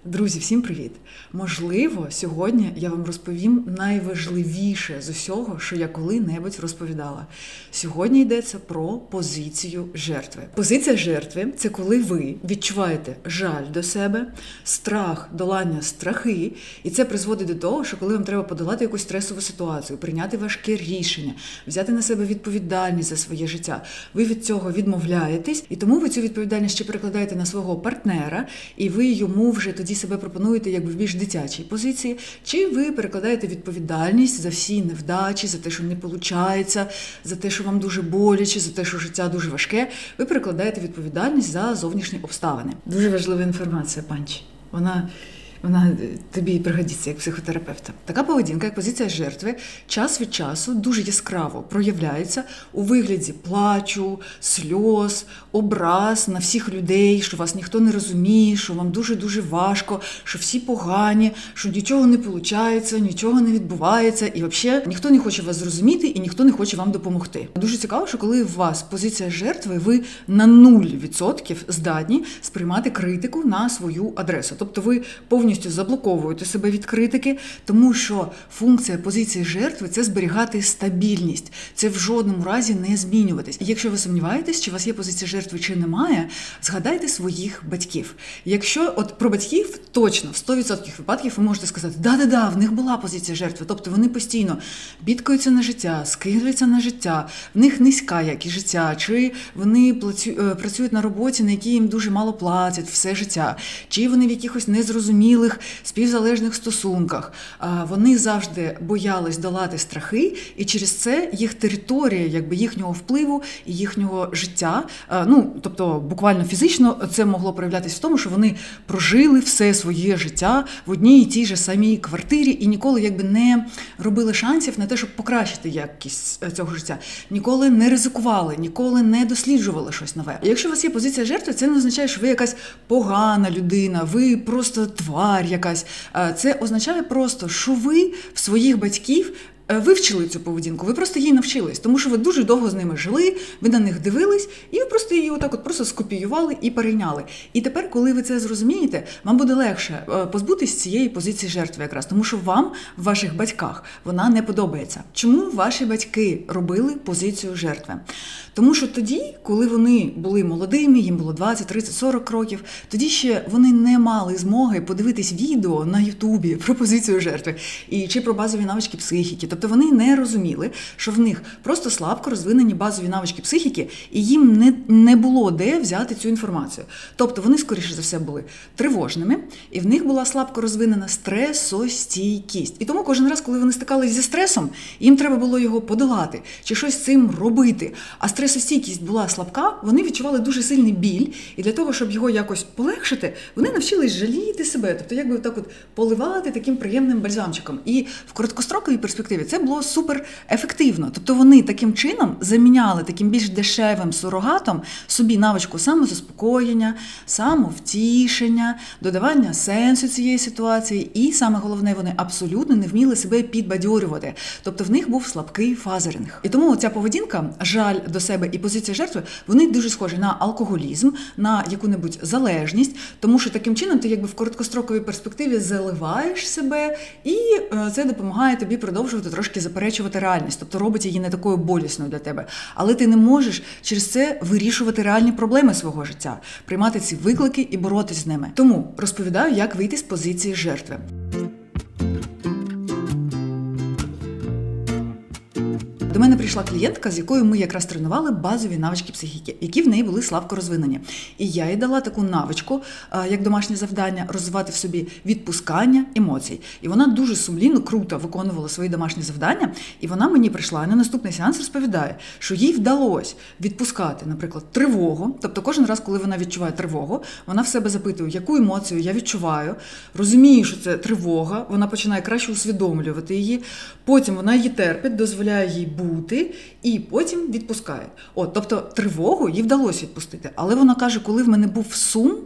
Друзі, всім привіт! Можливо, сьогодні я вам розповім найважливіше з усього, що я коли-небудь розповідала. Сьогодні йдеться про позицію жертви. Позиція жертви – це коли ви відчуваєте жаль до себе, страх, долання страхи, і це призводить до того, що коли вам треба подолати якусь стресову ситуацію, прийняти важке рішення, взяти на себе відповідальність за своє життя, ви від цього відмовляєтесь, і тому ви цю відповідальність ще перекладаєте на свого партнера, і ви йому вже тоді себе пропонуєте якби в більш дитячій позиції, чи ви перекладаєте відповідальність за всі невдачі, за те, що не виходить, за те, що вам дуже боляче, за те, що життя дуже важке, ви перекладаєте відповідальність за зовнішні обставини. Дуже важлива інформація, панчі. Вона тобі пригодиться як психотерапевта. Така поведінка, як позиція жертви, час від часу дуже яскраво проявляється у вигляді плачу, сльоз, образ на всіх людей, що вас ніхто не розуміє, що вам дуже-дуже важко, що всі погані, що нічого не виходить, нічого не відбувається, і взагалі ніхто не хоче вас зрозуміти і ніхто не хоче вам допомогти. Дуже цікаво, що коли у вас позиція жертви, ви на 0% здатні сприймати критику на свою адресу. Тобто ви повністю заблоковуєте себе від критики, тому що функція позиції жертви – це зберігати стабільність, це в жодному разі не змінюватись. І якщо ви сумніваєтесь, чи у вас є позиція жертви, чи немає, згадайте своїх батьків. Якщо от про батьків точно в 100% випадків ви можете сказати, да, в них була позиція жертви, тобто вони постійно бідкаються на життя, скиглюються на життя, в них низька якість життя, чи вони працюють на роботі, на якій їм дуже мало платять все життя, чи вони в якихось незрозумілих співзалежних стосунках. Вони завжди боялись долати страхи, і через це їх територія, якби їхнього впливу і їхнього життя, тобто буквально фізично це могло проявлятися в тому, що вони прожили все своє життя в одній і тій же самій квартирі і ніколи якби не робили шансів на те, щоб покращити якість цього життя. Ніколи не ризикували, ніколи не досліджували щось нове. І якщо у вас є позиція жертви, це не означає, що ви якась погана людина, ви просто тварь якась. Це означає просто, що ви в своїх батьків вивчили цю поведінку, ви просто їй навчились, тому що ви дуже довго з ними жили, ви на них дивились, і ви просто її отак от просто скопіювали і перейняли. І тепер, коли ви це зрозумієте, вам буде легше позбутись цієї позиції жертви якраз, тому що вам, в ваших батьках, вона не подобається. Чому ваші батьки робили позицію жертви? Тому що тоді, коли вони були молодими, їм було 20, 30, 40 років, тоді ще вони не мали змоги подивитись відео на Ютубі про позицію жертви чи про базові навички психіки. Тобто вони не розуміли, що в них просто слабко розвинені базові навички психіки, і їм не було де взяти цю інформацію. Тобто вони, скоріше за все, були тривожними, і в них була слабко розвинена стресостійкість. І тому кожен раз, коли вони стикалися зі стресом, їм треба було його подолати, чи щось з цим робити. А стресостійкість була слабка, вони відчували дуже сильний біль, і для того, щоб його якось полегшити, вони навчились жаліти себе, тобто якби так от поливати таким приємним бальзамчиком. І в короткостроковій перспективі це було супер ефективно. Тобто вони таким чином заміняли таким більш дешевим сурогатом собі навичку самозаспокоєння, самовтішення, додавання сенсу цієї ситуації, і саме головне, вони абсолютно не вміли себе підбадьорювати. Тобто в них був слабкий фазеринг. І тому ця поведінка, жаль до себе і позиція жертви, вони дуже схожі на алкоголізм, на яку-небудь залежність, тому що таким чином ти якби в короткостроковій перспективі заливаєш себе, і це допомагає тобі продовжувати трошки заперечувати реальність, тобто робить її не такою болісною для тебе. Але ти не можеш через це вирішувати реальні проблеми свого життя, приймати ці виклики і боротись з ними. Тому розповідаю, як вийти з позиції жертви. До мене прийшла клієнтка, з якою ми якраз тренували базові навички психіки, які в неї були слабко розвинені. І я їй дала таку навичку, як домашнє завдання, розвивати в собі відпускання емоцій. І вона дуже сумлінно, круто виконувала свої домашні завдання, і вона мені прийшла на наступний сеанс розповідає, що їй вдалося відпускати, наприклад, тривогу. Тобто кожен раз, коли вона відчуває тривогу, вона в себе запитує, яку емоцію я відчуваю, розуміє, що це тривога, вона починає краще усвідомлювати її, потім вона її терпить, дозволяє їй бути, і потім відпускає. Тобто тривогу їй вдалося відпустити. Але вона каже, коли в мене був сум,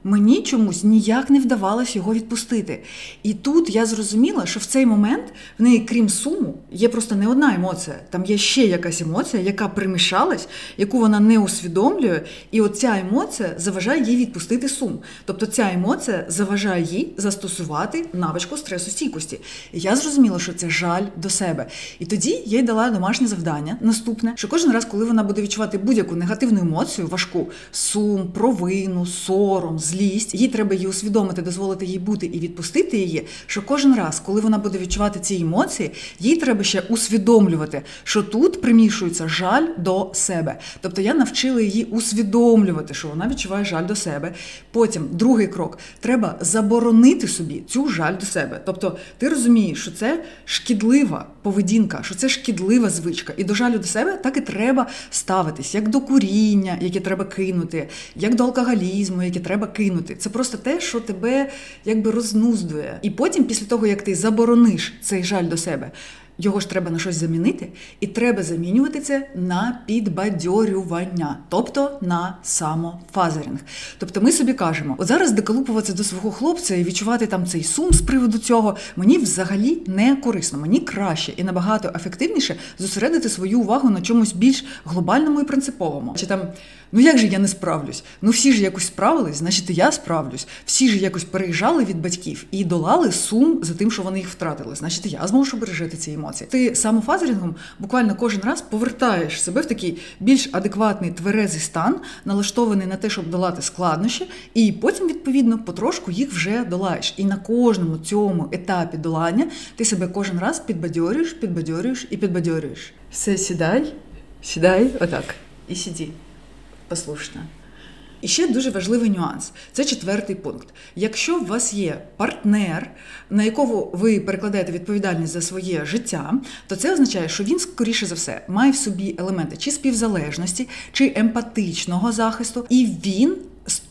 мені чомусь ніяк не вдавалось його відпустити. І тут я зрозуміла, що в цей момент в неї, крім суму, є просто не одна емоція. Там є ще якась емоція, яка примішалась, яку вона не усвідомлює, і оця емоція заважає їй відпустити сум. Тобто ця емоція заважає їй застосувати навичку стресостійкості. І я зрозуміла, що це жаль до себе. І тоді я їй дала домашнє завдання, наступне, що кожен раз, коли вона буде відчувати будь-яку негативну емоцію, важку, сум, провину, сором, злість, їй треба її усвідомити, дозволити їй бути і відпустити її, що кожен раз, коли вона буде відчувати ці емоції, їй треба ще усвідомлювати, що тут примішується жаль до себе. Тобто я навчила її усвідомлювати, що вона відчуває жаль до себе. Потім, другий крок, треба заборонити собі цю жаль до себе. Тобто ти розумієш, що це шкідлива поведінка, що це шкідлива звичка. І до жалю до себе так і треба ставитись, як до куріння, яке треба кинути, як до алкоголізму, яке треба кинути. Це просто те, що тебе якби рознуздує. І потім, після того, як ти заборониш цей жаль до себе, його ж треба на щось замінити, і треба замінювати це на підбадьорювання, тобто на самофазерінг. Тобто ми собі кажемо, от зараз доколупуватися до свого хлопця і відчувати там цей сум з приводу цього, мені взагалі не корисно, мені краще і набагато ефективніше зосередити свою увагу на чомусь більш глобальному і принциповому. Чи там, ну як же я не справлюсь? Ну всі ж якось справились, значить і я справлюсь. Всі ж якось переїжджали від батьків і долали сум за тим, що вони їх втратили. Значить і я зможу пережити ці емоції. Ти самофазерінгом буквально кожен раз повертаєш себе в такий більш адекватний, тверезий стан, налаштований на те, щоб долати складнощі, і потім, відповідно, потрошку їх вже долаєш. І на кожному цьому етапі долання ти себе кожен раз підбадьорюєш і підбадьорюєш. Все, сідай, отак, і сиди. Послушно. І ще дуже важливий нюанс. Це 4-й пункт. Якщо у вас є партнер, на якого ви перекладаєте відповідальність за своє життя, то це означає, що він, скоріше за все, має в собі елементи чи співзалежності, чи емпатичного захисту, і він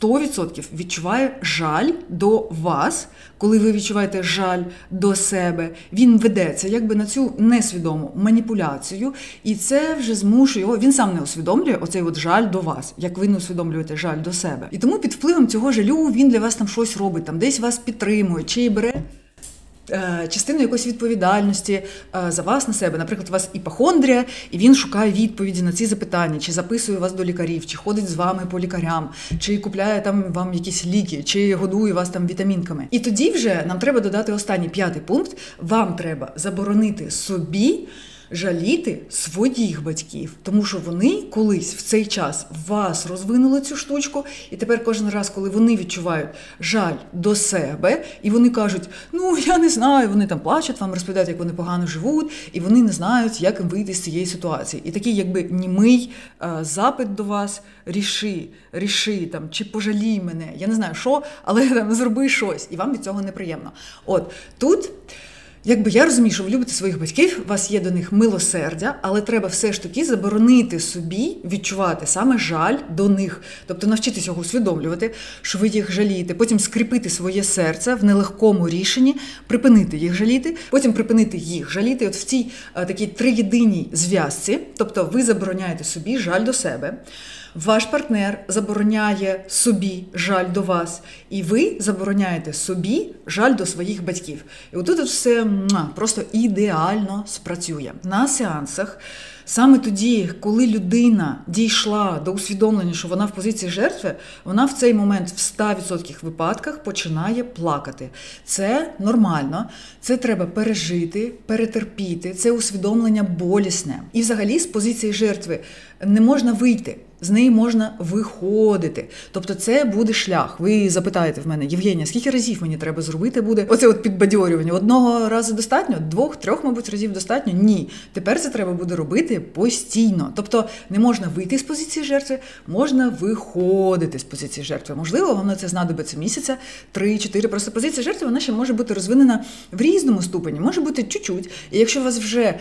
100% відчуває жаль до вас, коли ви відчуваєте жаль до себе. Він ведеться якби на цю несвідому маніпуляцію, і це вже змушує його, він сам не усвідомлює оцей от жаль до вас, як ви не усвідомлюєте жаль до себе. І тому під впливом цього жалю він для вас там щось робить, там десь вас підтримує, чи бере частину якоїсь відповідальності за вас на себе. Наприклад, у вас іпохондрія, і він шукає відповіді на ці запитання, чи записує вас до лікарів, чи ходить з вами по лікарям, чи купляє там вам якісь ліки, чи годує вас там вітамінками. І тоді вже нам треба додати останній 5-й пункт. Вам треба заборонити собі жаліти своїх батьків, тому що вони колись в цей час вас розвинули цю штучку, і тепер кожен раз, коли вони відчувають жаль до себе, і вони кажуть, ну, я не знаю, вони там плачуть, вам розповідають, як вони погано живуть, і вони не знають, як їм вийти з цієї ситуації. І такий, якби, німий запит до вас, ріши, там, чи пожалій мене, я не знаю, що, але там, зроби щось, і вам від цього неприємно. От, тут якби я розумію, що ви любите своїх батьків, у вас є до них милосердя, але треба все ж таки заборонити собі відчувати саме жаль до них. Тобто навчитися його усвідомлювати, що ви їх жалієте, потім скріпити своє серце в нелегкому рішенні, припинити їх жаліти, потім припинити їх жаліти. От в цій такій триєдиній зв'язці, тобто ви забороняєте собі жаль до себе, ваш партнер забороняє собі жаль до вас, і ви забороняєте собі жаль до своїх батьків. І отут все просто ідеально спрацює. На сеансах саме тоді, коли людина дійшла до усвідомлення, що вона в позиції жертви, вона в цей момент в 100% випадках починає плакати. Це нормально, це треба пережити, перетерпіти, це усвідомлення болісне. І взагалі з позиції жертви не можна вийти. З неї можна виходити. Тобто це буде шлях. Ви запитаєте в мене, Євгенія, скільки разів мені треба зробити буде оце от підбадьорювання? Одного разу достатньо? 2-3, мабуть, разів достатньо? Ні. Тепер це треба буде робити постійно. Тобто не можна вийти з позиції жертви, можна виходити з позиції жертви. Можливо, вам на це знадобиться місяця, 3-4. Просто позиція жертви, вона ще може бути розвинена в різному ступені. Може бути чуть-чуть. І якщо у вас вже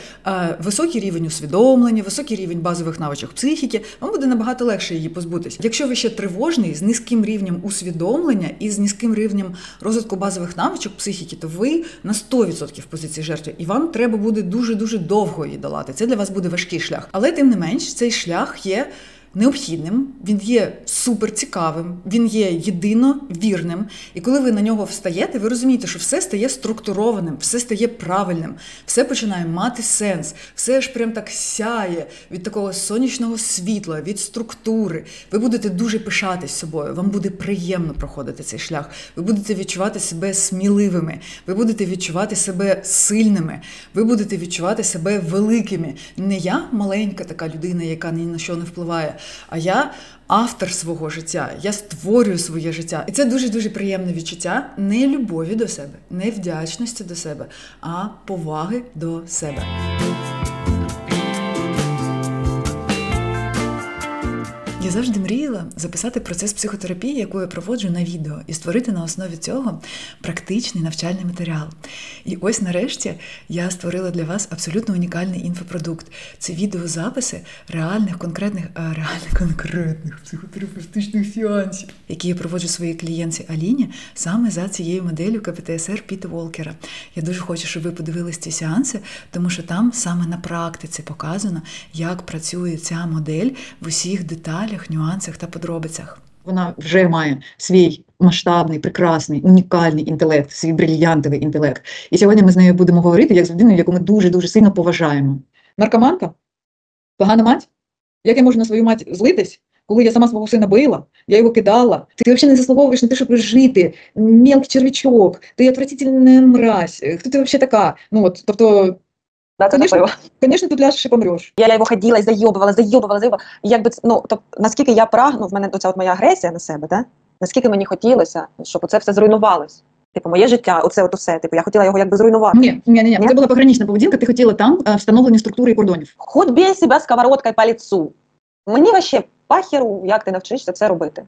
високий рівень усвідомлення, високий рівень базових навичок психіки, вам буде набагато легше її позбутися. Якщо ви ще тривожний, з низьким рівнем усвідомлення і з низьким рівнем розвитку базових навичок психіки, то ви на 100% в позиції жертви. І вам треба буде дуже-дуже довго її долати. Це для вас буде важкий шлях. Але тим не менш, цей шлях є необхідним, він є суперцікавим, він є єдино вірним. І коли ви на нього встаєте, ви розумієте, що все стає структурованим, все стає правильним, все починає мати сенс, все аж прям так сяє від такого сонячного світла, від структури. Ви будете дуже пишатись собою, вам буде приємно проходити цей шлях, ви будете відчувати себе сміливими, ви будете відчувати себе сильними, ви будете відчувати себе великими. Не я маленька така людина, яка ні на що не впливає, а я автор свого життя, я створюю своє життя. І це дуже-дуже приємне відчуття не любові до себе, не вдячності до себе, а поваги до себе. Я завжди мріяла записати процес психотерапії, яку я проводжу на відео, і створити на основі цього практичний навчальний матеріал. І ось нарешті я створила для вас абсолютно унікальний інфопродукт. Це відеозаписи реальних конкретних психотерапевтичних сеансів, які я проводжу своїй клієнтці Аліні саме за цією моделлю КПТСР Піта Волкера. Я дуже хочу, щоб ви подивились ці сеанси, тому що там саме на практиці показано, як працює ця модель в усіх деталях, нюансах та подробицях. Вона вже має свій масштабний, прекрасний, унікальний інтелект, свій брильянтовий інтелект. І сьогодні ми з нею будемо говорити як з людиною, яку ми дуже-дуже сильно поважаємо. Наркоманка? Погана мать? Як я можу на свою мать злитись, коли я сама свого сина била, я його кидала? Ти взагалі не заслуговуєш на те, щоб жити, мелкий червячок, ти отвратительна мразь, хто ти взагалі така? Ну от, тобто, Да, конечно, тут ляжеш і помреш. Я його ходила і зайобувала. І якби, тобто, наскільки я прагну, в мене оця от моя агресія на себе, да? Наскільки мені хотілося, щоб це все зруйнувалось. Типу, моє життя, оце от усе, типу, я хотіла його якби зруйнувати. Ні. Це була погранична поведінка, ти хотіла там встановлені структури і кордонів. Хоть бей себе сковородкою по лицу. Мені вообще пахеру, як ти навчишся це робити.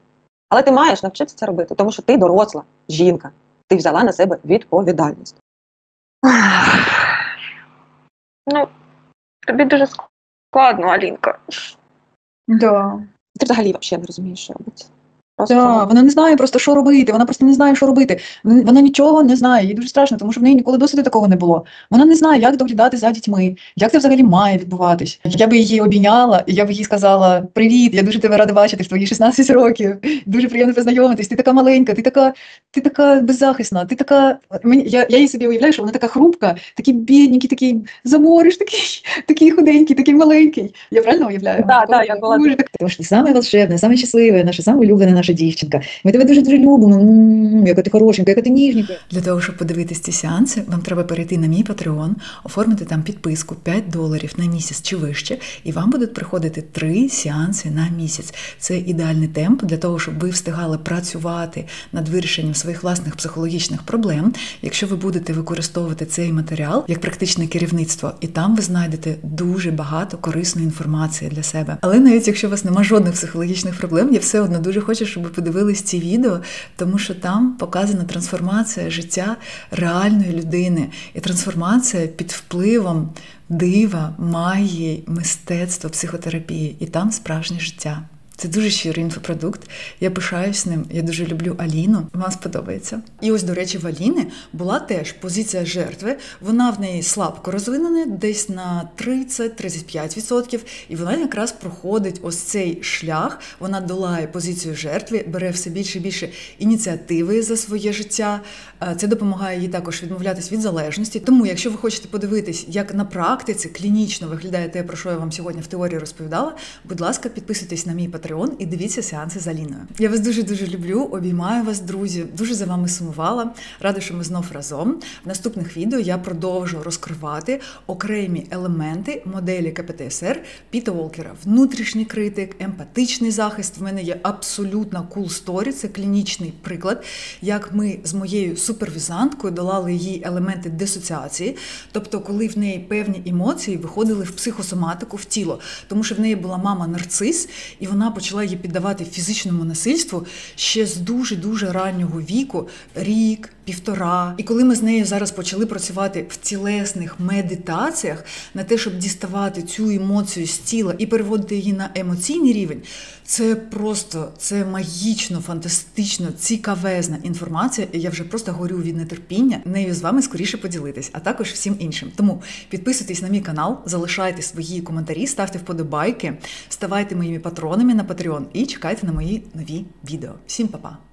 Але ти маєш навчитися це робити, тому що ти доросла жінка. Ти взяла на себе відповідальність. Ну, тобі дуже складно, Алінка. Да. Ти взагалі не розумієш, що робити. Да, вона не знає просто, що робити, вона просто не знає, що робити. Вона нічого не знає, їй дуже страшно, тому що в неї ніколи досвіду такого не було. Вона не знає, як доглядати за дітьми, як це взагалі має відбуватись. Я би її обійняла, і я б їй сказала: привіт, я дуже тебе рада бачити в твої 16 років, дуже приємно познайомитись, ти така маленька, ти така беззахисна, ти така... Я їй собі уявляю, що вона така хрупка, такий бідненький, такий замориш, такий худенький, такий маленький. Я правильно уявляю? Так, я була. Тому що ти саме волшебна, саме щаслива, наша саме улюблена наша дівчинка. Ми тебе дуже-дуже любимо. Яка ти хорошенька, яка ти ніжненька. Для того, щоб подивитись ці сеанси, вам треба перейти на мій Patreon, оформити там підписку $5 на місяць чи вище, і вам будуть приходити 3 сеанси на місяць. Це ідеальний темп для того, щоб ви встигали працювати над вирішенням своїх власних психологічних проблем, якщо ви будете використовувати цей матеріал як практичне керівництво, і там ви знайдете дуже багато корисної інформації для себе. Але навіть якщо у вас немає жодних психологічних проблем, я все одно дуже хочу, щоб ви подивились ці відео, тому що там показана трансформація життя реальної людини. І трансформація під впливом дива, магії, мистецтва, психотерапії. І там справжнє життя. Це дуже щирий інфопродукт. Я пишаюсь ним, я дуже люблю Аліну. Вам сподобається. І ось, до речі, в Аліни була теж позиція жертви. Вона в неї слабко розвинена, десь на 30-35%. І вона якраз проходить ось цей шлях. Вона долає позицію жертви, бере все більше і більше ініціативи за своє життя. Це допомагає їй також відмовлятись від залежності. Тому, якщо ви хочете подивитись, як на практиці клінічно виглядає те, про що я вам сьогодні в теорії розповідала, будь ласка, підписуйтесь на мій Patreon і дивіться сеанси з Аліною. Я вас дуже-дуже люблю, обіймаю вас, друзі, дуже за вами сумувала. Рада, що ми знов разом. В наступних відео я продовжу розкривати окремі елементи моделі КПТСР Піта Волкера. Внутрішній критик, емпатичний захист. В мене є абсолютно cool story, це клінічний приклад, як ми з моєю супервізанткою долали її елементи дисоціації, тобто коли в неї певні емоції виходили в психосоматику, в тіло. Тому що в неї була мама-нарцис, і вона почала її піддавати фізичному насильству ще з дуже-дуже раннього віку, рік, півтора. І коли ми з нею зараз почали працювати в тілесних медитаціях на те, щоб діставати цю емоцію з тіла і переводити її на емоційний рівень, це магічно, фантастично, цікавезна інформація, і я вже просто горю від нетерпіння нею з вами скоріше поділитись, а також всім іншим. Тому підписуйтесь на мій канал, залишайте свої коментарі, ставте вподобайки, ставайте моїми патронами на Patreon і чекайте на мої нові відео. Всім па-па!